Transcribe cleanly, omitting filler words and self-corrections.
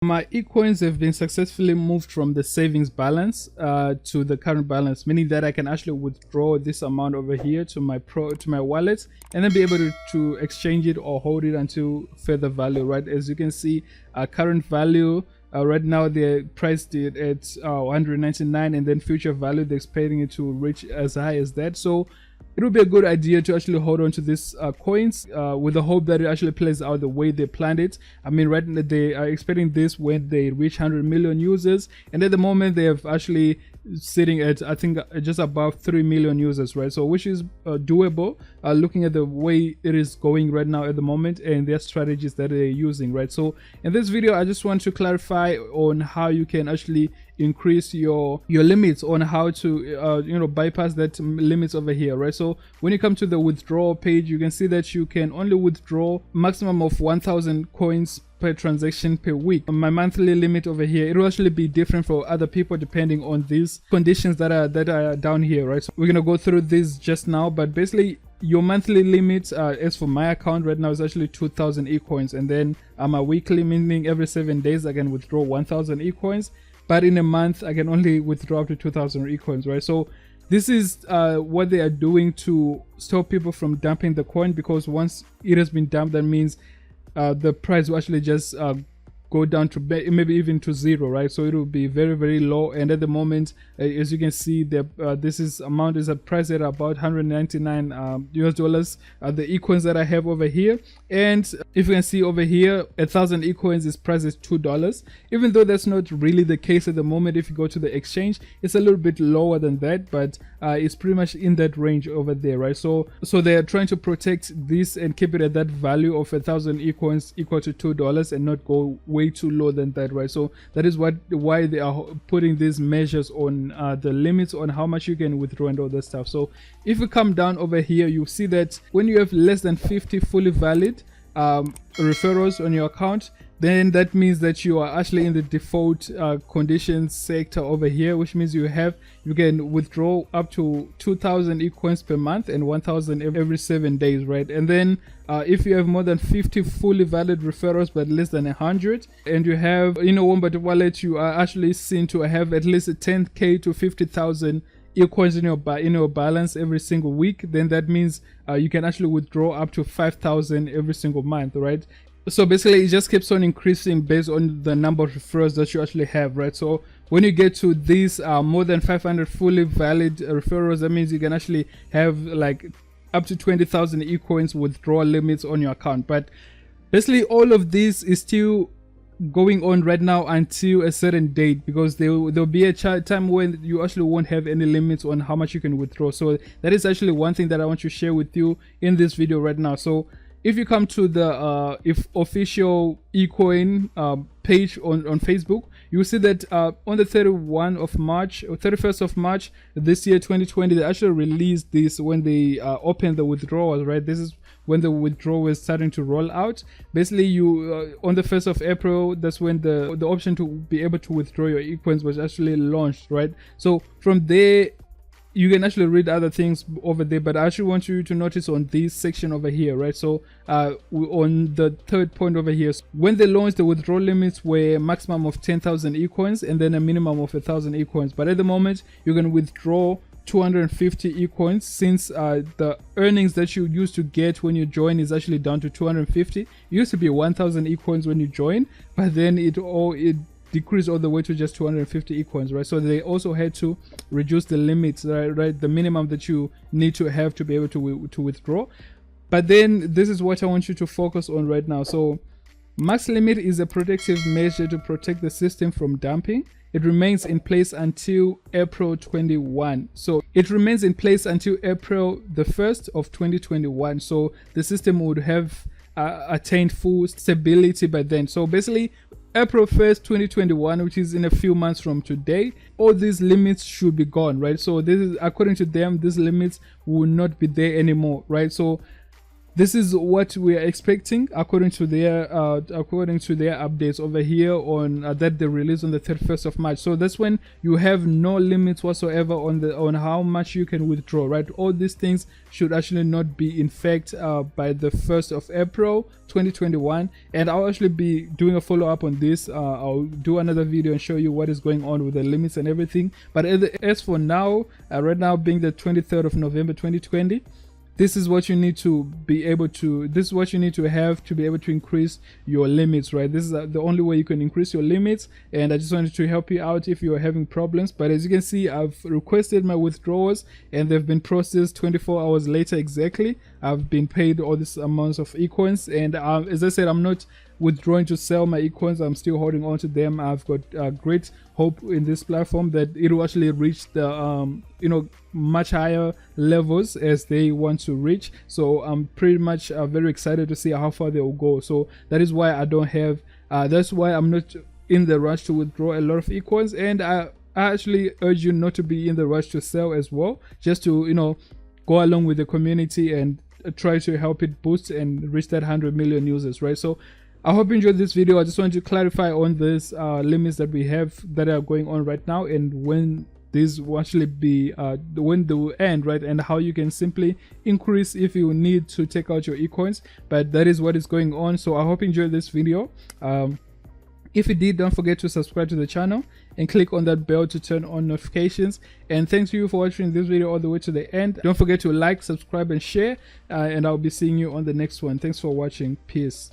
My Ecoins have been successfully moved from the savings balance to the current balance, meaning that I can actually withdraw this amount over here to my wallet and then be able to exchange it or hold it until further value, right? As you can see, current value right now they're priced it at 199, and then future value they're expecting it to reach as high as that. So it would be a good idea to actually hold on to these coins with the hope that it actually plays out the way they planned it. I mean, right now they are expecting this when they reach 100 million users, and at the moment they have actually sitting at, I think, just above 3 million users, right? So which is doable looking at the way it is going right now at the moment and their strategies that they're using, right? So in this video I just want to clarify on how you can actually increase your limits, on how to bypass that limits over here, right? So when you come to the withdrawal page, you can see that you can only withdraw maximum of 1,000 coins per transaction per week. My monthly limit over here, it will actually be different for other people depending on these conditions that are down here, right? So we're gonna go through this just now, but basically your monthly limit as for my account right now is actually 2,000 Ecoins, and then my weekly, meaning every 7 days I can withdraw 1,000 Ecoins, but in a month I can only withdraw up to 2,000 Ecoins, right? So this is what they are doing to stop people from dumping the coin, because once it has been dumped, that means the price will actually just go down to maybe even to zero, right? So it will be very, very low. And at the moment, as you can see, this amount is priced at about 199 US dollars. The Ecoins that I have over here, and if you can see over here, 1,000 Ecoins is priced at $2. Even though that's not really the case at the moment, if you go to the exchange, it's a little bit lower than that, but it's pretty much in that range over there, right? So they are trying to protect this and keep it at that value of 1,000 Ecoins equal to $2 and not go way too low than that, right? So that is why they are putting these measures on the limits on how much you can withdraw and all that stuff. So if you come down over here, you see that when you have less than 50 fully valid referrals on your account, then that means that you are actually in the default conditions sector over here, which means you can withdraw up to 2,000 Ecoins per month and 1,000 every 7 days, right? And then if you have more than 50 fully valid referrals but less than 100, and you have Wombat wallet, you are actually seen to have at least 10k to 50,000 Ecoins in your balance every single week, then that means you can actually withdraw up to 5,000 every single month, right? So basically it just keeps on increasing based on the number of referrals that you actually have, right? So when you get to these more than 500 fully valid referrals, that means you can actually have like up to 20,000 Ecoins withdrawal limits on your account. But basically all of this is still going on right now until a certain date, because there'll be a time when you actually won't have any limits on how much you can withdraw. So that is actually one thing that I want to share with you in this video right now. So if you come to the official Ecoin page on Facebook, you see that on the 31st of March this year 2020, they actually released this when they opened the withdrawals, right? This is when the withdrawal is starting to roll out. Basically you on the 1st of April, that's when the option to be able to withdraw your Ecoins was actually launched, right? So from there you can actually read other things over there, but I actually want you to notice on this section over here, right? So on the third point over here, when they launched, the withdrawal limits were a maximum of 10,000 Ecoins and then a minimum of 1,000 Ecoins. But at the moment you can withdraw 250 Ecoins, since the earnings that you used to get when you join is actually down to 250. It used to be 1,000 Ecoins when you join, but then it decreased all the way to just 250 Ecoins, right? So they also had to reduce the limits, right? The minimum that you need to have to be able to withdraw. But then this is what I want you to focus on right now. So max limit is a protective measure to protect the system from dumping. It remains in place until April 21. So it remains in place until April the 1st of 2021. So the system would have attained full stability by then. So basically April 1st 2021, which is in a few months from today, all these limits should be gone, right? So this is, according to them, these limits will not be there anymore, right? So this is what we are expecting according to their updates over here on that they released on the 31st of March. So that's when you have no limits whatsoever on how much you can withdraw, right? All these things should actually not be in fact by the 1st of April 2021, and I'll actually be doing a follow-up on this. I'll do another video and show you what is going on with the limits and everything. But as for now, right now being the 23rd of November 2020, this is what you need to be able to, this is what you need to have to be able to increase your limits, right? This is the only way you can increase your limits, and I just wanted to help you out if you are having problems. But as you can see, I've requested my withdrawals and they've been processed 24 hours later exactly. I've been paid all these amounts of Ecoins, and as I said, I'm not withdrawing to sell my Ecoins. I'm still holding on to them. I've got great hope in this platform that it will actually reach the much higher levels as they want to reach. So I'm pretty much very excited to see how far they will go. So that is why I don't have that's why I'm not in the rush to withdraw a lot of Ecoins, and I actually urge you not to be in the rush to sell as well, just to go along with the community and try to help it boost and reach that 100 million users, right? So I hope you enjoyed this video. I just wanted to clarify on this limits that we have that are going on right now, and when these will actually be when they will end, right? And how you can simply increase if you need to take out your Ecoins. But that is what is going on. So I hope you enjoyed this video. If you did, don't forget to subscribe to the channel and click on that bell to turn on notifications. And thanks to you for watching this video all the way to the end. Don't forget to like, subscribe and share, and I'll be seeing you on the next one. Thanks for watching. Peace.